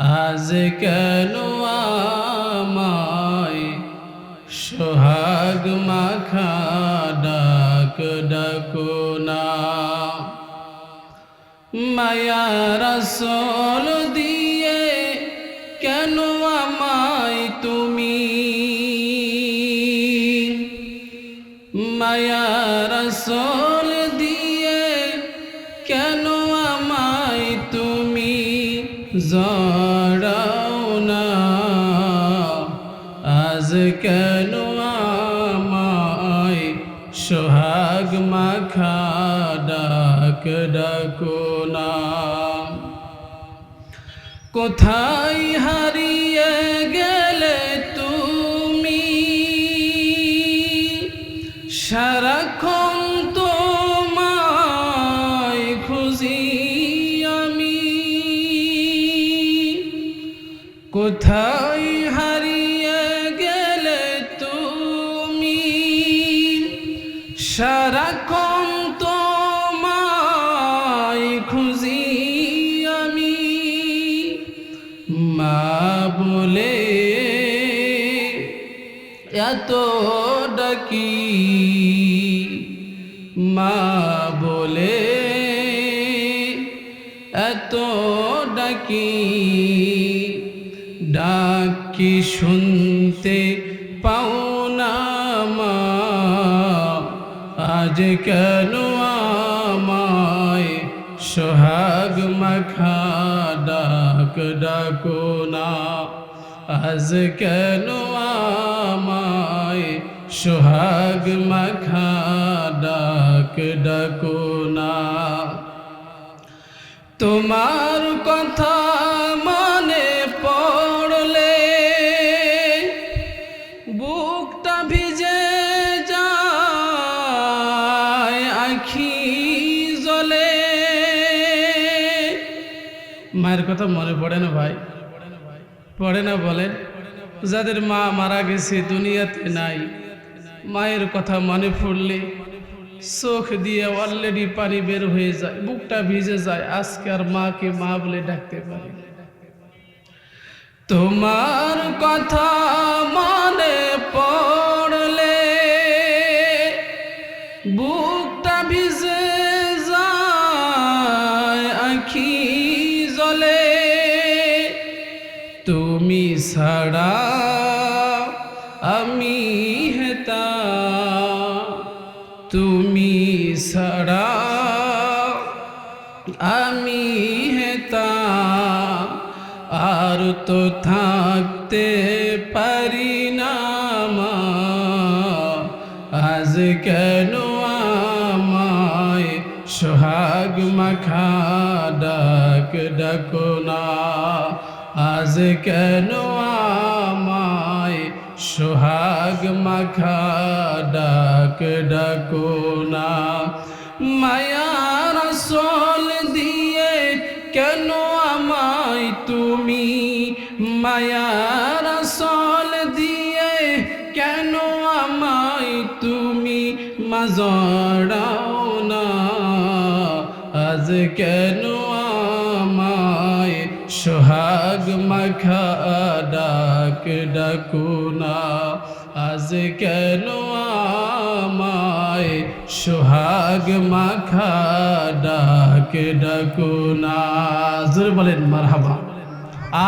আজ কেন আমায় সোহাগ মাখা ডাক ডাকো না। মায়া রাসূল দিয়ে কেন আমায় তুমি, মায়া রাসূল দিয়ে কেন আমায় তুমি জড়াও না। আজ কেন আমায় সোহাগ মাখা ডাক ডাকো না। কোথায় হারিয়ে গেলে তুমি, সারাক্ষণ তোমায় খুঁজি আমি। কোথায় হারিয়ে গেলে তুমি, সারাক্ষণ তোমায় খুঁজি আমি। মা বলে এত ডাকি, মা বলে এত ডাকি, ডাক কি শুনতে পাও না মা। আজ কেন আমায় সোহাগ মাখা ডাক ডাকো না। আজ কেন আমায় সোহাগ মাখা ডাক ডাকো না। তোমার কথা মনে পড়লে বুকটা ভিজে যায়, আখি জ্বলে। মায়ের কথা মনে পড়ে না ভাই? পড়ে না বলেন? যাদের মা মারা গেছে, দুনিয়াতে নাই, মায়ের কথা মনে পড়লে চোখ দিয়ে অলরেডি পানি বের হয়ে যায়, বুকটা ভিজে যায়। আজকে আর মাকে মা বলে ডাকতে পারি। তোমার কথা মনে পড়লে বুকটা ভিজে যায়, আখি জ্বলে। তুমি ছাড়া আমি হেতা, তুমি ছাড়া আমি হেতা, আর তো থাকতে পারি না মা। আজ কেন আমায় সোহাগ মাখা ডাক ডাকো না। আজ কেন আমায় সোহাগ মাখা ডাক ডাকো না। মায়া রাসূল দিয়ে কেন আমায় তুমি, মায়া রাসূল দিয়ে কেন আমায় তুমি মা জড়াও না। আজ কেন আমায় সোহাগ মাখা ডাক ডাকো না। আজ কেন আমায় সোহাগ মাখা ডাক ডাকো না। জোরে বলেন মারহাবা,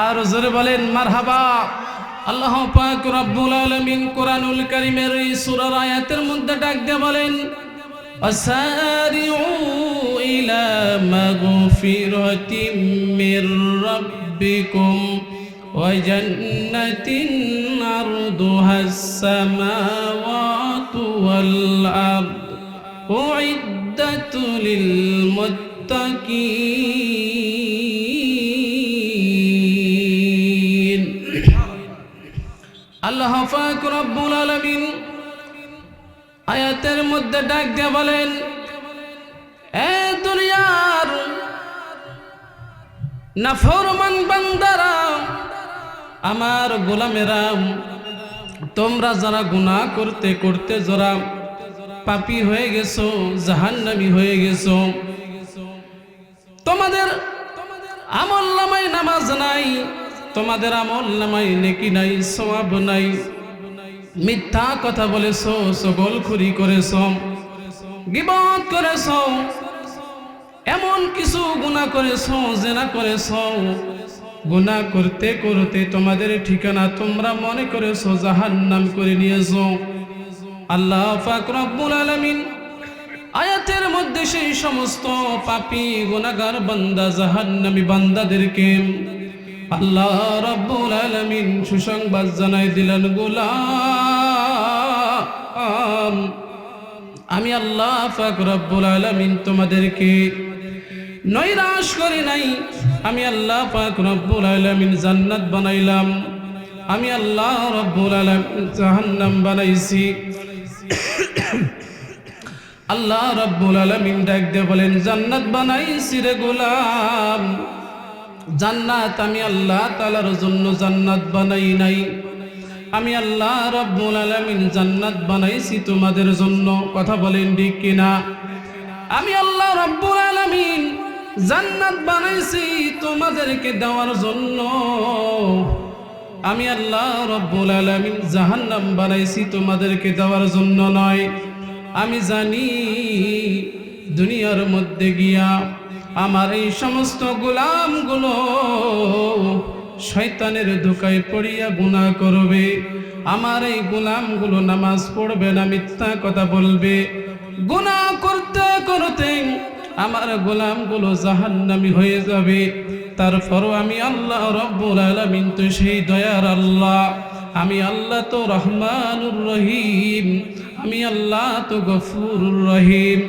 আর জোরে বলেন মারহাবা। আল্লাহ পাক রব্বুল আলামিন কোরআনুল কারীমের এই সূরার আয়াতের মধ্যে ডাক দিয়ে বলেন, ওয়াসারিউ ইলা মাগফিরাতিম মির রাব্বিকুম ওয়া জান্নাতিন আরদুহাস সামাওয়াতু ওয়াল আরদ উইদ্দাত লিল মুত্তাকিন। আল্লাহ পাক রব্বুল আলামিন আয়াতের মধ্যে ডাক দিয়ে বলেন, এ দুনিয়ার নাফরমান বান্দারা, আমার গোলামেরা, তোমরা যারা গুনাহ করতে করতে যারা পাপী হয়ে গেছো, জাহান্নামী হয়ে গেছো, তোমাদের আমল নামায় নামাজ নাই, তোমাদের আমল নামায় নেকি নাই, সওয়াব নাই। মিথ্যা কথা বলেছো, চগলখুরি করেছো, গীবত করেছো, এমন কিছু গুনাহ করেছো, জিনা করেছো। গুনাহ করতে করতে তোমাদের ঠিকানা তোমরা মনে করেছো জাহান্নাম করে নিয়েছো। আল্লাহ পাক রব্বুল আলামিন আয়াতের মধ্যে সেই সমস্ত পাপী গুনাহগার বান্দা জাহান্নামী বান্দাদেরকে আল্লাহ রব্বুল আলামিন সুসংবাদ জানাই দিলেন, গোলাম আমি আল্লাহ পাক রব্বুল আলামিন তোমাদেরকে নৈরাশ করি নাই। আমি আল্লাহ পাক রব্বুল আলামিন জান্নাত বানাইলাম, আমি আল্লাহ রব্বুল আলামিন জাহান্নাম বানাইছি। আল্লাহ রব্বুল আলামিন ডাক দিয়ে বলেন, জান্নাত বানাইছি রে গোলাম, জান্নাত আমি আল্লাহ তাআলার জন্য জান্নাত বানাই নাই। আমি আল্লাহ রব্বুল আলামিন জান্নাত বানাইছি তোমাদের জন্য। কথা বলেন ঠিক কিনা? আমি আল্লাহ রব্বুল আলামিন জান্নাত বানাইছি তোমাদেরকে দেওয়ার জন্য। আমি আল্লাহ রব্বুল আলামিন জাহান্নাম বানাইছি তোমাদেরকে দেওয়ার জন্য নয়। আমি জানি দুনিয়ার মধ্যে গিয়া আমার এই সমস্ত গোলামগুলো শয়তানের ধোঁকায় পড়িয়া গুনাহ করবে। আমার এই গোলামগুলো নামাজ পড়বে না, মিথ্যা কথা বলবে, গুনাহ করতে করতে আমার গোলামগুলো জাহান্নামী হয়ে যাবে। তারপরও আমি আল্লাহ রব্বুল আলামিন তো সেই দয়ার আল্লাহ, আমি আল্লাহ তো রহমানুর রহিম, আমি আল্লাহ তো গফুরুর রহিম।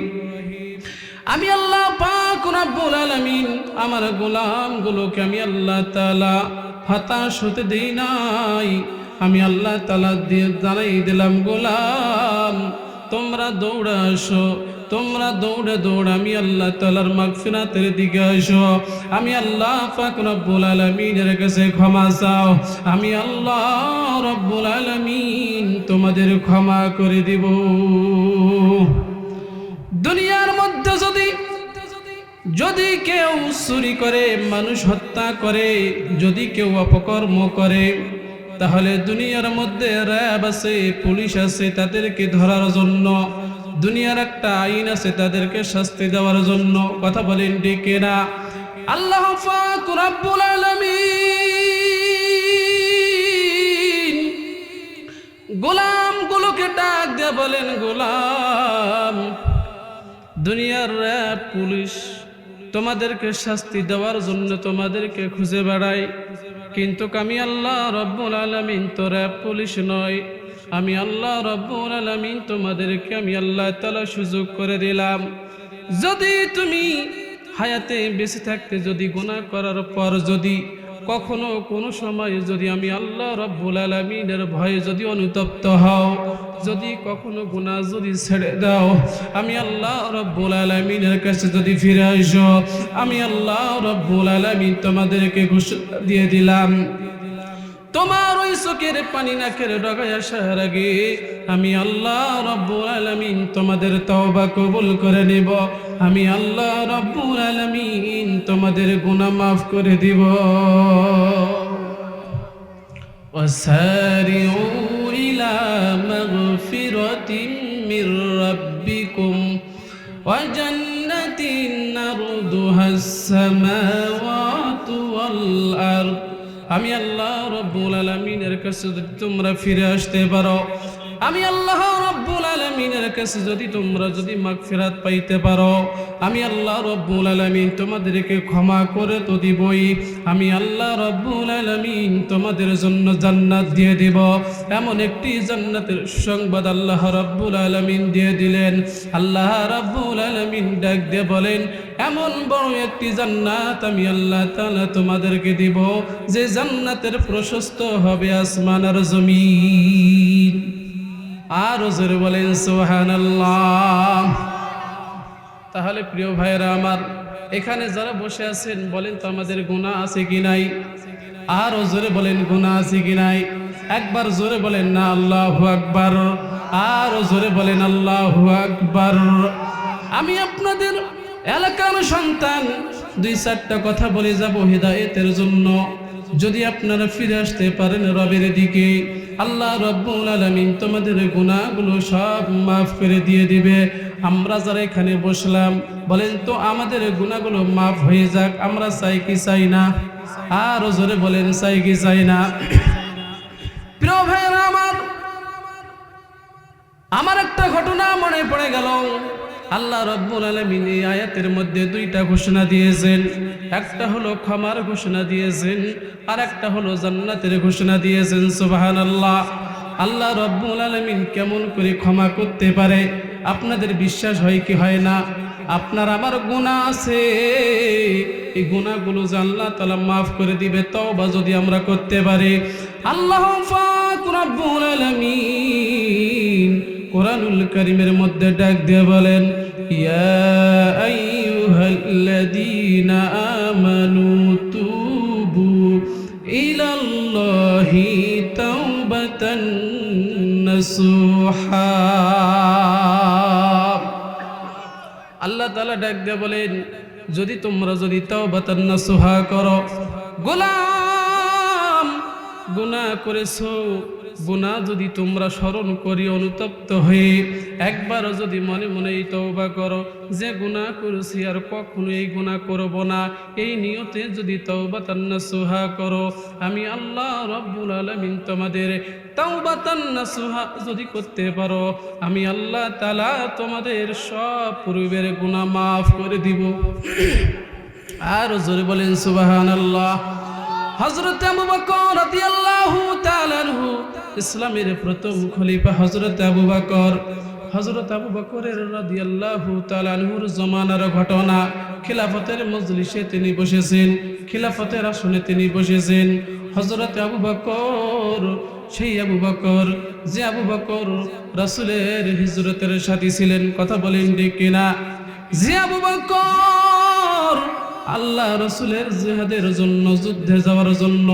আমি আল্লাহ পাক রব্বুল আলামিন আমার গোলামগুলোকে আমি আল্লাহ তাআলা হতাশ হতে দেই নাই। আমি আল্লাহ তাআলা দিয়ে জানাই দিলাম, গোলাম তোমরা দৌড়ে আসো, তোমরা দৌড়ে দৌড়ে আমি আল্লাহ তাআলার মাগফিরাতের দিকে আসো। আমি আল্লাহ পাক রব্বুল আলামিনের কাছে ক্ষমা চাও, আমি আল্লাহ রব্বুল আলামিন তোমাদের ক্ষমা করে দিব। দুনিয়ার মধ্যে যদি কেউ চুরি করে, মানুষ হত্যা করে, যদি কেউ অপকর্ম করে, তাহলে দুনিয়ার মধ্যে র্যাব আছে, পুলিশ আছে তাদেরকে ধরার জন্য। দুনিয়ার একটা আইন আছে তাদেরকে শাস্তি দেওয়ার জন্য। কথা বলেন ঠিক কিনা? আল্লাহ পাক রব্বুল আলামিন গোলামগুলোকে ডাক দিয়ে বলেন, গোলাম দুনিয়ার র্যাব পুলিশ তোমাদেরকে শাস্তি দেওয়ার জন্য তোমাদেরকে খুঁজে বেড়ায়, কিন্তু আমি আল্লাহ রব্বুল আলামিন তো র্যাব পুলিশ নয়। আমি আল্লাহ রব্বুল আলামিন তোমাদেরকে আমি আল্লাহ তাআলা সুযোগ করে দিলাম, যদি তুমি হায়াতে বেঁচে থাকতে যদি গুনাহ করার পর যদি কখনো কোনো সময় যদি আমি আল্লাহ রব্বুল আলামিনের ভয়ে যদি অনুতপ্ত হও, যদি কখনো গুনাহ যদি ছেড়ে দাও, আমি আল্লাহ রব্বুল আলামিনের কাছে যদি ফিরে আসো, আমি আল্লাহ রব্বুল আলামিন তোমাদেরকে ঘোষণা দিয়ে দিলাম, তোমার ওই চোখের পানি নাকের ডগায় আসার আগে আমি আল্লাহ রব্বুল আলামিন তোমাদের তওবা কবুল করে নিব। আমি আল্লাহ রব্বুল আলামিন তোমাদের গুনাহ মাফ করে দিব। ওয়াসারিউ ইলা মাগফিরাতিন মির রাব্বিকুম ওয়া জান্নাতিন আরদুহাস সামাওয়াতু ওয়াল আরদ। আমি আল্লাহ রব্বুল আলামিনের কাছে যদি তোমরা ফিরে আসতে পারো, আমি আল্লাহ রব্বুল আলামিনের কাছে যদি তোমরা যদি মাগফিরাত পাইতে পারো, আমি আল্লাহ রব্বুল আলামিন তোমাদেরকে ক্ষমা করে তো দিবই। আমি আল্লাহ রব্বুল আলামিন তোমাদের জন্য জান্নাত দিয়ে দিব। এমন একটি জান্নাতের সংবাদ আল্লাহ রব্বুল আলামিন দিয়ে দিলেন। আল্লাহ রব্বুল আলামিন ডাক দিয়ে বলেন, এমন বড় একটি জান্নাত আমি আল্লাহ তাআলা তোমাদেরকে দিব, যে জান্নাতের প্রশস্ত হবে আসমান আর জমিন। আর জোরে বলেন সুবহানাল্লাহ। তাহলে প্রিয় ভাইরা আমার, এখানে যারা বসে আছেন বলেন তো আমাদের গুনাহ আছে কি নাই? আর জোরে বলেন গুনাহ আছে কি নাই? একবার জোরে বলেন না আল্লাহু আকবার। আর জোরে বলেন আল্লাহু আকবার। আমি আপনাদের এলাকার সন্তান, দুই চারটা কথা বলে যাব হিদায়াতের জন্য। যদি আপনারা ফিরে আসতে পারেন রবের দিকে, আল্লাহ রব্বুল আলামিন তোমাদের গুনাহগুলো সব মাফ করে দিয়ে দিবে। আমরা যারা এখানে বসলাম, বলেন তো আমাদের গুনাহগুলো মাফ হয়ে যাক, আমরা চাই কি চাই না? আর জোরে বলেন, চাই কি চাই না? প্রিয় ভাইরা আমার একটা ঘটনা মনে পড়ে গেল। আল্লাহ রাব্বুল আলামিন এই আয়াতের মধ্যে দুইটা ঘোষণা দিয়েছেন। একটা হলো ক্ষমার ঘোষণা দিয়েছেন, আর একটা হলো জান্নাতের ঘোষণা দিয়েছেন। সুবহানাল্লাহ। আল্লাহ রাব্বুল আলামিন কেমন করে ক্ষমা করতে পারে? আপনাদের বিশ্বাস হয় কি হয় না? আপনার আমার গুনাহ আছে, এই গুনাহগুলো আল্লাহ তাআলা মাফ করে দিবে তওবা যদি আমরা করতে পারি। আল্লাহ পাক রাব্বুল আলামিন কুরআনুল কারীমের মধ্যে ডাক দিয়ে বলেন, ইয়া আইয়ুহাল্লাযীনা আমানু তুবু ইলাল্লাহি তাওবাতান নাসুহা। আল্লাহ তাআলা ডাক দিয়ে বলেন, যদি তোমরা তাওবাতান নাসুহা করো, গোলাম গুনাহ করেছো, গুনাহ যদি তোমরা স্মরণ করি অনুতপ্ত হয়ে একবারও যদি মনে মনে তওবা করো যে গুনাহ করেছি আর কখনো এই গুনাহ করব না, এই নিয়তে যদি তাওবাতান নাসুহা করো, আমি আল্লাহ রাব্বুল আলামিন তোমাদের তাওবাতান নাসুহা যদি করতে পারো, আমি আল্লাহ তাআলা তোমাদের সব পূর্বের গুনাহ মাফ করে দিব। আর জোরে বলেন সুবহানাল্লাহ। হযরত আবু বকর রাদিয়াল্লাহু তাআলা আনহু, ইসলামের প্রথম খলিফা হযরত আবু বকর। হযরত আবু বকরের রাদিয়াল্লাহু তাআলা আনহুর জমানার ঘটনা। খিলাফতের মজলিসে তিনি বসেছেন, খিলাফতের আসনে তিনি বসেছেন। হযরত আবু বকর সেই আবু বকর যে আবু বকর রাসূলের হিজরতের সাথী ছিলেন, কথা বলেন ঠিক কিনা? যে আবু বকর আল্লাহ রাসূলের জিহাদের জন্য, যুদ্ধে যাওয়ার জন্য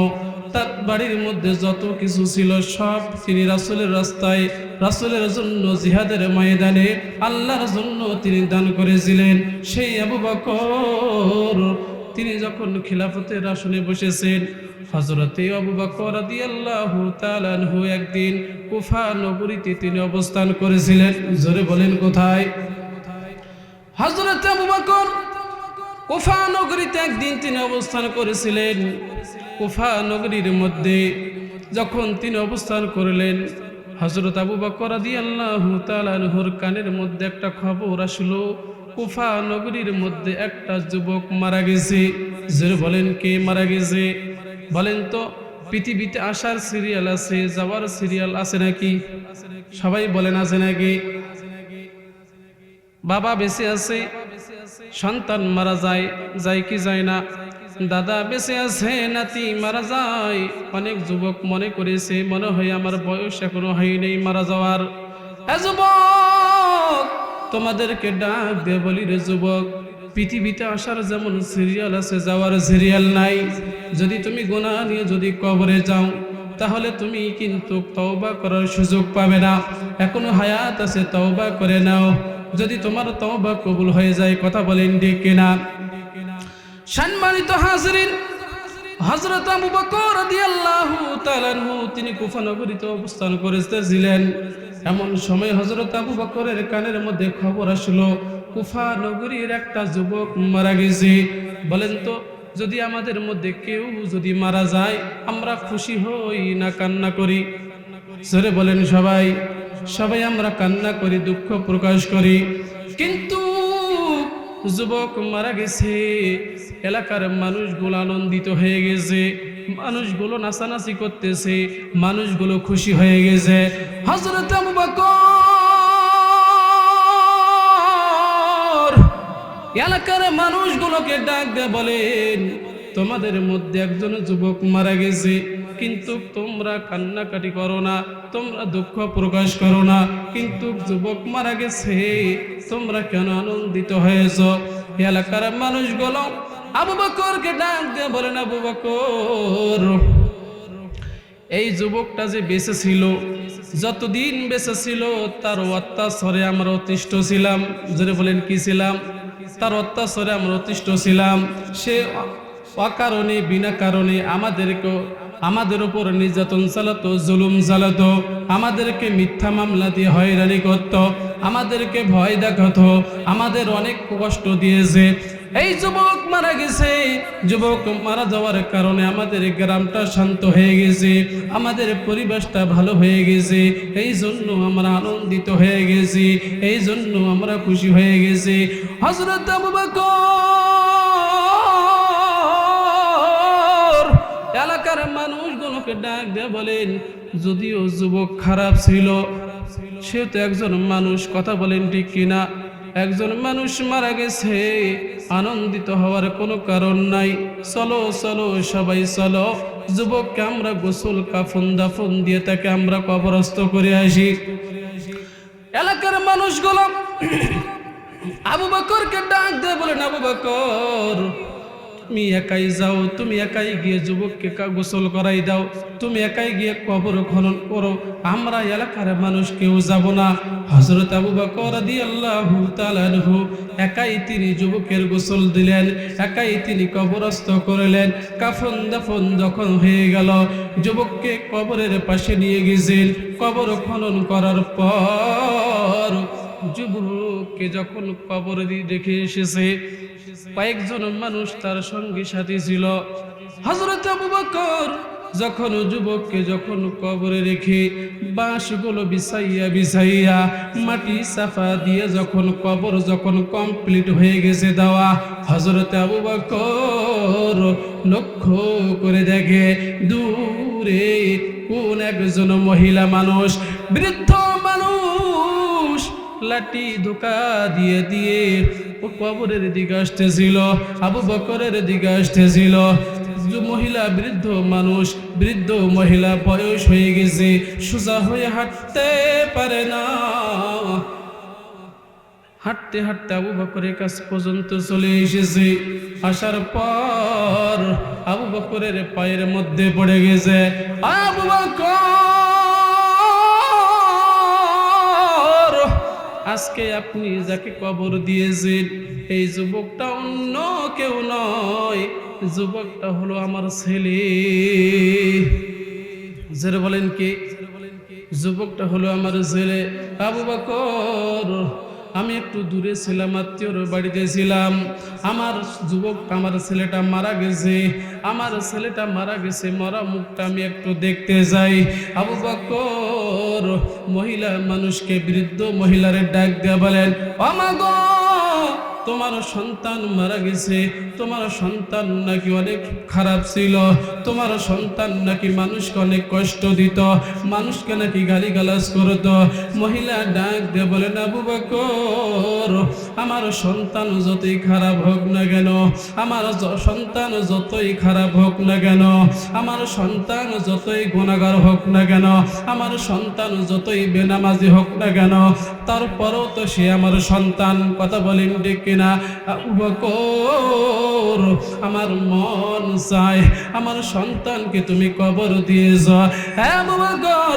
তার বাড়ির মধ্যে যত কিছু ছিল সব তিনি রাসূলের রাস্তায়, রাসূলের জন্য জিহাদের ময়দানে আল্লাহর জন্য তিনি দান করেছিলেন। সেই আবু বকর তিনি যখন খিলাফতের আসনে বসেছেন, হযরত আবু বকর রাদিয়াল্লাহু তাআলা আনহু একদিন কুফা নগরীতে তিনি অবস্থান করেছিলেন। জোরে বলেন কোথায়? হযরত আবু বকর কুফা নগরীতে একদিন তিনি অবস্থান করেছিলেন। কুফা নগরীর মধ্যে যখন তিনি অবস্থান করলেন, হযরত আবু বকর রাদিয়াল্লাহু তাআলা আনহুর কানের মধ্যে একটা খবর আসলো, কুফা নগরীর মধ্যে একটা যুবক মারা গেছে। জোরে বলেন, কে মারা গেছে? বলেন তো, পৃথিবীতে আসার সিরিয়াল আছে, যাওয়ার সিরিয়াল আছে নাকি? সবাই বলেন, আছে নাকি? বাবা বেঁচে আছে, সন্তান মারা যায়, যায় কি যায় না? দাদা বেঁচে আছে, নাতি মারা যায়। অনেক যুবক মনে করেছে মনে হয় আমার বয়স এখনো হয়নি মারা যাওয়ার। যুবক, তোমাদেরকে ডাক দিয়ে বলি রে যুবক, পৃথিবীতে আসার যেমন সিরিয়াল আছে, যাওয়ার সিরিয়াল নাই। যদি তুমি গুনাহ নিয়ে যদি কবরে যাও, তাহলে তুমি কিন্তু তওবা করার সুযোগ পাবে না। এখনো হায়াত আছে, তওবা করে নাও। যদি তোমার তওবা কবুল হয়ে যায়, কথা বলেন ঠিক কিনা? সম্মানিত হাজরিন, হযরত আবু বকর রাদিয়াল্লাহু তাআলা আনহু তিনি কুফা নগরীতে অবস্থান করেছিলেন। এমন সময় হযরত আবু বকরের কানের মধ্যে খবর আসলো, কুফা নগরীর একটা যুবক মারা গেছে। বলেন তো, যদি আমাদের মধ্যে কেউ যদি মারা যায়, আমরা খুশি হই না কান্না করি? সরে বলেন সবাই। সবাই আমরা কান্না করি, দুঃখ প্রকাশ করি। কিন্তু যুবক মারা গেছে, এলাকার মানুষগুলো আনন্দিত হয়ে গেছে, মানুষগুলো নাচানাচি করতেছে, মানুষগুলো খুশি হয়ে গেছে। হযরত আবু বকর এলাকার মানুষগুলোকে ডাক দিয়ে বলেন, তোমাদের মধ্যে একজন যুবক মারা গেছে, কিন্তু তোমরা কান্নাকাটি করো না, তোমরা দুঃখ প্রকাশ করো না। কিন্তু যুবক মারা গেছে, তোমরা কেন আনন্দিত হয়েছ? এলাকার মানুষগুলো আবু বকরকে ডাক দিয়ে বলেন, আবু বকর, এই যুবকটা যে বেঁচে ছিল, যতদিন বেঁচে ছিল তার অত্যাচারে আমরা অতিষ্ঠ ছিলাম। যারা বলেন কি ছিলাম? তার অত্যাচারে আমরা অতিষ্ঠ ছিলাম। অকারণে বিনা কারণে আমাদের উপর নির্যাতন চালাতো, জুলুম চালাতো, আমাদেরকে মিথ্যা মামলা দিয়ে হয়রানি করত, আমাদেরকে ভয় দেখাতো, আমাদের অনেক কষ্ট দিয়েছে। এই যুবক মারা গেছে। যুবক মারা যাওয়ার কারণে আমাদের গ্রামটা শান্ত হয়ে গেছে, আমাদের পরিবেশটা ভালো হয়ে গেছে। এই জন্য আমরা আনন্দিত হয়ে গেছি, এই জন্য আমরা খুশি হয়ে গেছি। হযরত আবু বকর এলাকার মানুষগুলোকে ডাক দিয়ে বলেন, যদিও যুবক খারাপ ছিল, সে তো একজন মানুষ, কথা বলেন ঠিক কিনা? একজন মানুষ মারা গেছে, আনন্দিত হওয়ার কোনো কারণ নাই। চলো চলো সবাই চলো, যুবককে আমরা গোসল কাফন দাফন দিয়ে তাকে আমরা কবরস্থ করে আসি। এলাকার মানুষগুলো আবু বকরকে ডাক দিয়ে বলেন, আবু বকর তুমি একাই যাও, তুমি একাই গিয়ে যুবককে গোসল করাই দাও, তুমি একাই গিয়ে কবর খনন করো, আমরা এলাকার মানুষ কেউ যাব না। হযরত আবু বকর রাদিয়াল্লাহু তাআলা আনহু একাই তিনি যুবকের গোসল দিলেন, একাই তিনি কবরস্থ করলেন। কাফন দাফন যখন হয়ে গেল, যুবককে কবরের পাশে নিয়ে গেছেন। কবর খনন করার পর যুবককে যখন কবর দিয়ে রেখে এসেছে, কয়েকজন মানুষ তার সঙ্গী সাথী ছিল। হযরত আবু বকর যখন যুবককে যখন কবরে রেখে বাঁশগুলো বিছাইয়া মাটি সাফা দিয়ে যখন কবর যখন কমপ্লিট হয়ে গেছে দেওয়া, হযরত আবু বকর লক্ষ্য করে দেখে দূরে কোন একজন মহিলা মানুষ, বৃদ্ধ মানুষ লাঠি ধোকা দিয়ে দিয়ে ও কবরের দিকে আসতেছিল, আবু বকরের দিকে আসতেছিল। মহিলা বৃদ্ধ মানুষ, বৃদ্ধ মহিলা বয়স হয়ে গেছে, সোজা হয়ে হাঁটতে পারে না। হাঁটতে হাঁটতে আবু বকরের কাছ পর্যন্ত চলে এসেছে। আসার পর আবু বকরের পায়ের মধ্যে পড়ে গেছে। আবু বকর, আজকে আপনি যাকে কবর দিয়েছেন এই যুবকটা অন্য কেউ নয়, যুবকটা হলো আমার ছেলে। যারা বলেন কি? যুবকটা হলো আমার ছেলে। আবু বকর, আমি একটু দূরে ছিলাম, আত্মীয়র বাড়িতে ছিলাম, আমার আমার ছেলেটা মারা গেছে, আমার ছেলেটা মারা গেছে, মরা মুখটা আমি একটু দেখতে যাই। আবু বকর মহিলা মানুষকে, বৃদ্ধ মহিলারে ডাক দিয়ে বলেন, ও মা গো, তোমার সন্তান মারা গেছে, তোমার সন্তান নাকি অনেক খারাপ ছিল, তোমার সন্তান নাকি মানুষকে অনেক কষ্ট দিত, মানুষকে নাকি গালিগালাজ করত। মহিলা ডাক দিয়ে বলেন, আবু বকর, আমার সন্তান যতই খারাপ হোক না কেন, আমার সন্তান যতই খারাপ হোক না কেন, আমার সন্তান যতই গুনাহগার হোক না কেন, আমার সন্তান যতই বেনামাজি হোক না কেন, তারপরও তো সে আমার সন্তান, কথা বলেন ঠিক কিনা? আবু বকর, আমার মন চায় আমার সন্তানকে তুমি কবর দিয়েছ। হ্যাঁ আবু বকর,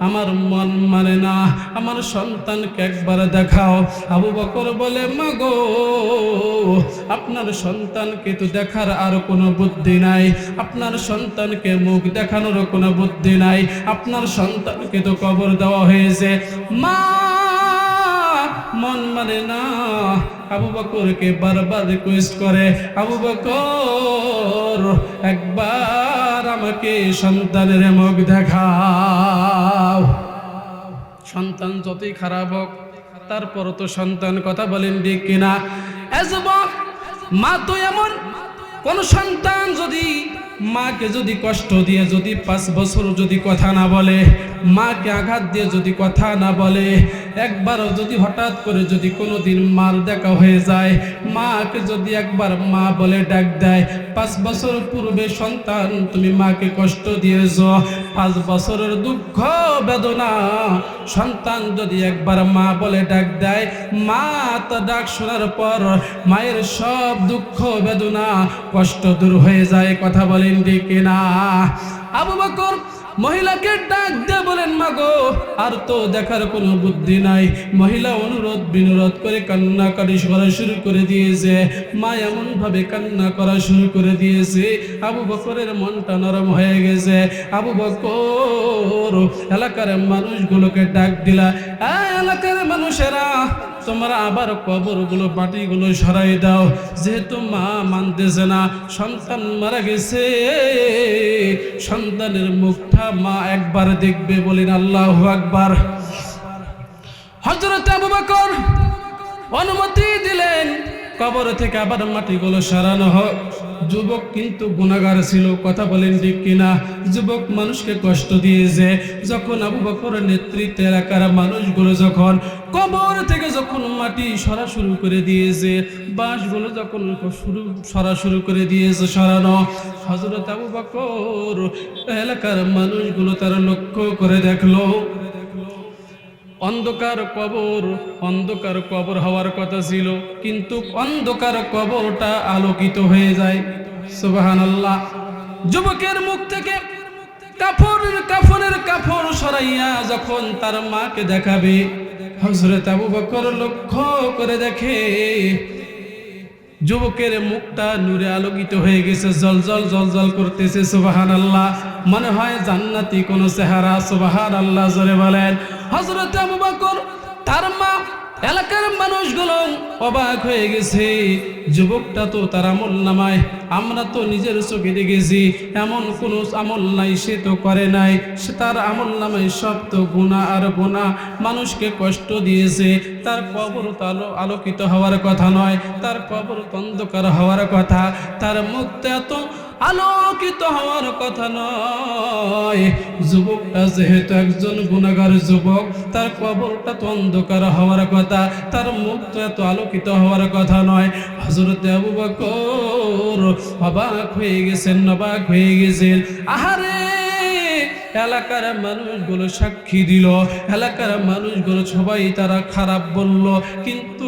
আমার মন মানে না, আমার সন্তানকে একবার দেখাও। আবু বকর বলে, মা গো, আপনার সন্তানকে তো দেখার আর কোনো বুদ্ধি নাই, আপনার সন্তানকে মুখ দেখানোর কোনো বুদ্ধি নাই, আপনার সন্তানকে তো কবর দেওয়া হয়েছে। মা মন মানে না। আবু বকরকে বারবার রিকোয়েস্ট করে, আবু বকর, একবার আমাকে সন্তানের মুখ দেখাও। সন্তান যতই খারাপ হোক তারপর তো সন্তান, কথা বলেন ঠিক কিনা? যুবক, মা তো এমন, কোন সন্তান যদি মাকে যদি কষ্ট দিয়ে যদি 5 বছর যদি কথা না বলে, মাকে আঘাত দিয়ে যদি কথা না বলে, একবারও যদি হঠাৎ করে যদি কোনোদিন মার দেখা হয়ে যায়, মাকে যদি একবার মা বলে ডাক দেয়, 5 বছর পূর্বে সন্তান তুমি মাকে কষ্ট দিয়েছ, 5 বছরের দুঃখ বেদনা সন্তান যদি একবার মা বলে ডাক দেয়, মা তো ডাক শোনার পর মায়ের সব দুঃখ বেদনা কষ্ট দূর হয়ে যায়, কথা বলেন ঠিক কিনা? আবু বকর মহিলাকে ডাক দিয়ে বলেন, মাগো আর তো দেখার কোনো বুদ্ধি নাই। মহিলা অনুরোধ বিনোরোধ করে কান্নাকাটি করা শুরু করে দিয়েছে। মা এমন ভাবে কান্না করা শুরু করে দিয়েছে, আবু বকরের মনটা নরম হয়ে গেছে। আবু বকর এলাকার মানুষগুলোকে ডাক দিলা, এলাকার মানুষেরা তোমরা আবার কবরগুলো মাটিগুলো সরাই দাও, যেহেতু মা মানতেছে না, সন্তান মারা গেছে, সন্তানের মুখটা মা একবার দেখবে। বলেন আল্লাহু আকবার। হযরত আবু বকর অনুমতি দিলেন, কবর থেকে আবার মাটিগুলো সরানো হোক। যুবক কিন্তু গুনাহগার ছিল, কথা বলেন ঠিক কিনা? যুবক মানুষকে কষ্ট দিয়েছে। যখন আবু বকরের নেতৃত্বে এলাকার মানুষগুলো যখন কবর থেকে যখন মাটি সরা শুরু করে দিয়েছে, বাঁশগুলো যখন সরা শুরু করে দিয়েছে সরানো, হযরত আবু বকর এলাকার মানুষগুলো তারা লক্ষ্য করে দেখলো অন্ধকার কবর হওয়ার কথা ছিল, কিন্তু অন্ধকার কবরটা আলোকিত হয়ে যায়। সুবহানাল্লাহ। যুবকের মুখ থেকে কাফনের কাপড় সরাইয়া যখন তার মাকে দেখাবে, হযরত আবু বকর লক্ষ্য করে দেখে যুবকের মুখটা নূরে আলোকিত হয়ে গেছে, জলজল জলজল করতেছে। সুবহানাল্লাহ। মনে হয় জান্নাতি কোন চেহারা। সুবহানাল্লাহ জোরে বলেন। হযরত আবু বকর তার মা এলাকার মানুষগুলো অবাক হয়ে গেছে। যুবকটা তো তার আমল নামায়, আমরা তো নিজের চোখে দেখেছি এমন কোনো আমল নাই সে তো করে নাই, সে তার আমল নামায় সব তো গুনাহ আর গুনাহ, মানুষকে কষ্ট দিয়েছে। তার কবর তো আলোকিত হওয়ার কথা নয়, তার কবর অন্ধকার হওয়ার কথা, তার মুখটা এত আলোকিত হওয়ার কথা নয়। যুবকটা যেহেতু একজন গুনাহগার যুবক, তার কবরটা তো অন্ধকার হওয়ার কথা, তার মুখটা এত আলোকিত হওয়ার কথা নয়। হযরত আবু বকর অবাক হয়ে গেছেন। আহারে, এলাকার মানুষগুলো সাক্ষী দিল, এলাকার মানুষগুলো সবাই তারা খারাপ বলল, কিন্তু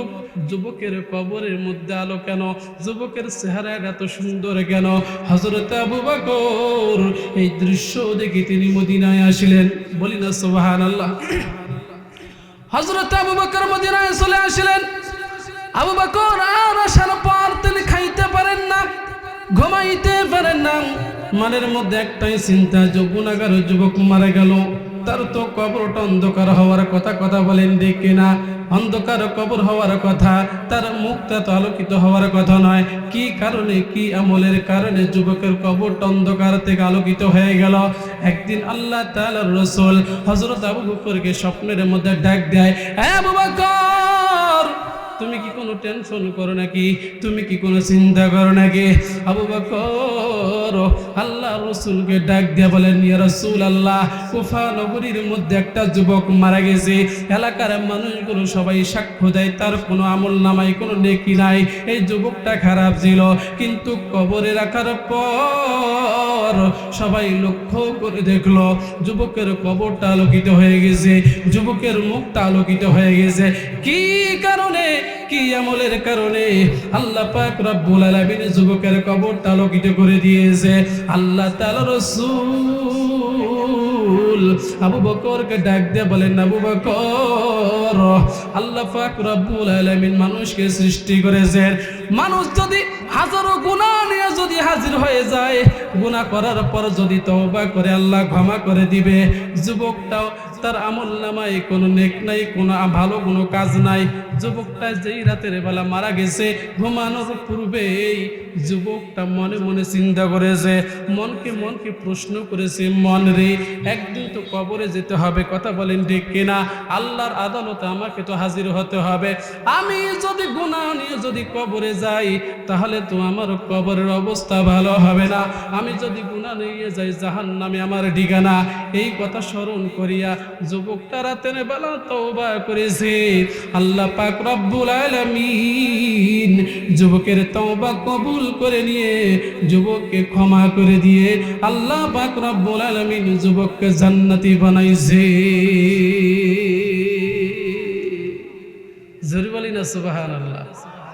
যুবকের কবরের মধ্যে আলো কেন? যুবকের চেহারাটা এত সুন্দর কেন? হযরত আবু বকর এই দৃশ্য দেখে তিনি মদিনায় আসলেন। বলি না সুবহানাল্লাহ। হযরত আবু বকর মদিনায় চলে আসলেন। আবু বকর আর আসার পর তিনি খাইতে পারেন না, ঘুমাইতে পারেন না। মনের মধ্যে একটাই চিন্তা, যে গুনাহগার যুবক মারা গেল, তার তো কবরটা অন্ধকার হওয়ার কথা বলেন দেখে না? অন্ধকার কবর হওয়ার কথা, তার মুখটা তো আলোকিত হওয়ার কথা নয়। কি কারণে, কি আমলের কারণে যুবকের কবরটা অন্ধকার থেকে আলোকিত হয়ে গেল? একদিন আল্লাহ তাআলার রাসূল হযরত আবু বকরকে স্বপ্নের মধ্যে ডাক দেয়, আবু বকর, তুমি কি কোনো টেনশন করো নাকি? তুমি কি কোনো চিন্তা করো নাকি? আবু বকর আল্লাহ রাসূলকে ডাক দিয়ে বলেন, ইয়া রাসূলুল্লাহ, কুফা নগরীর মধ্যে একটা যুবক মারা গেছে। এলাকার মানুষগুলো সবাই সাক্ষ্য দেয় তার কোনো আমল নামায় কোনো নেকি নাই। এই যুবকটা খারাপ ছিল, কিন্তু কবরে রাখার পর সবাই লক্ষ্য করে দেখলো যুবকের কবরটা আলোকিত হয়ে গেছে, যুবকের মুখটা আলোকিত হয়ে গেছে। কি কারণে, কি আমলের কারণে? আল্লাহ পাক রব্বুল আলামিন যুবকের কবরটা আলোকিত করে দিয়েছে। আল্লাহ তাআলার রাসূল আবু বকরকে ডাক দিয়ে বলেন, আবু বকর, আল্লাহ পাক রব্বুল আলামিন মানুষকে সৃষ্টি করেছেন, মানুষ যদি হাজারো গুনাহ নিয়ে যদি হাজির হয়ে যায়, গুনাহ করার পর যদি তওবা করে আল্লাহ ক্ষমা করে দিবে। যুবকটাও তার আমল নামায় কোনো নেক নাই, কোনো ভালো কোনো কাজ নাই। যুবকটা যেই রাতের বেলা মারা গেছে, ঘুমানোর পূর্বেই যুবকটা মনে মনে চিন্তা করেছে, মনকে প্রশ্ন করেছে, মন রে, একদিন তো কবরে যেতে হবে, কথা বলেন ঠিক কিনা? আল্লাহর আদালতে আমাকে তো হাজির হতে হবে। আমি যদি গুনাহ নিয়ে যদি কবরে যাই, তাহলে তো আমার কবরের অবস্থা ভালো হবে না। আমি যদি গুনাহ নিয়ে যাই, জাহান্নামে আমার ঠিকানা। এই কথা স্মরণ করিয়া যুবকটা রাতের বেলা তওবা করেছে। আল্লাহ পাক রব্বুল আলামিন যুবকের তওবা কবুল করে নিয়ে যুবককে ক্ষমা করে দিয়ে আল্লাহ পাক রব্বুল আলামিন যুবককে জান্নাতি বানাইছে। জোরে বলি না সুবহানাল্লাহ।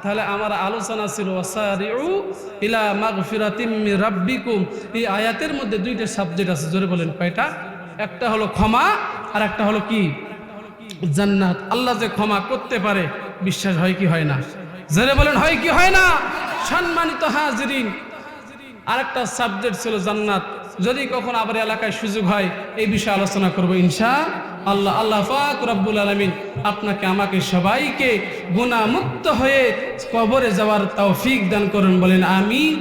তাহলে আমার আলোচনা ছিল ওয়াসারিউ ইলা মাগফিরাতিম মির রাব্বিকুম। এই আয়াতের মধ্যে দুইটা সাবজেক্ট আছে, জোরে বলেন কয়টা? একটা হলো ক্ষমা আর একটা হলো কি? জান্নাত। আল্লাহ যে ক্ষমা করতে পারে, বিশ্বাস হয় কি হয় না? জোরে বলেন হয় কি হয় না? সম্মানিত হাজিরিন, আরেকটা সাবজেক্ট ছিল জান্নাত। যদি কখন আবার এলাকায় সুযোগ হয় এই বিষয়ে আলোচনা করব ইনশাআল্লাহ। আল্লাহ পাক রব্বুল আলামিন আপনাকে আমাকে সবাইকে গুনাহ মুক্ত হয়ে কবরে যাওয়ার তৌফিক দান করুন, বলেন আমিন।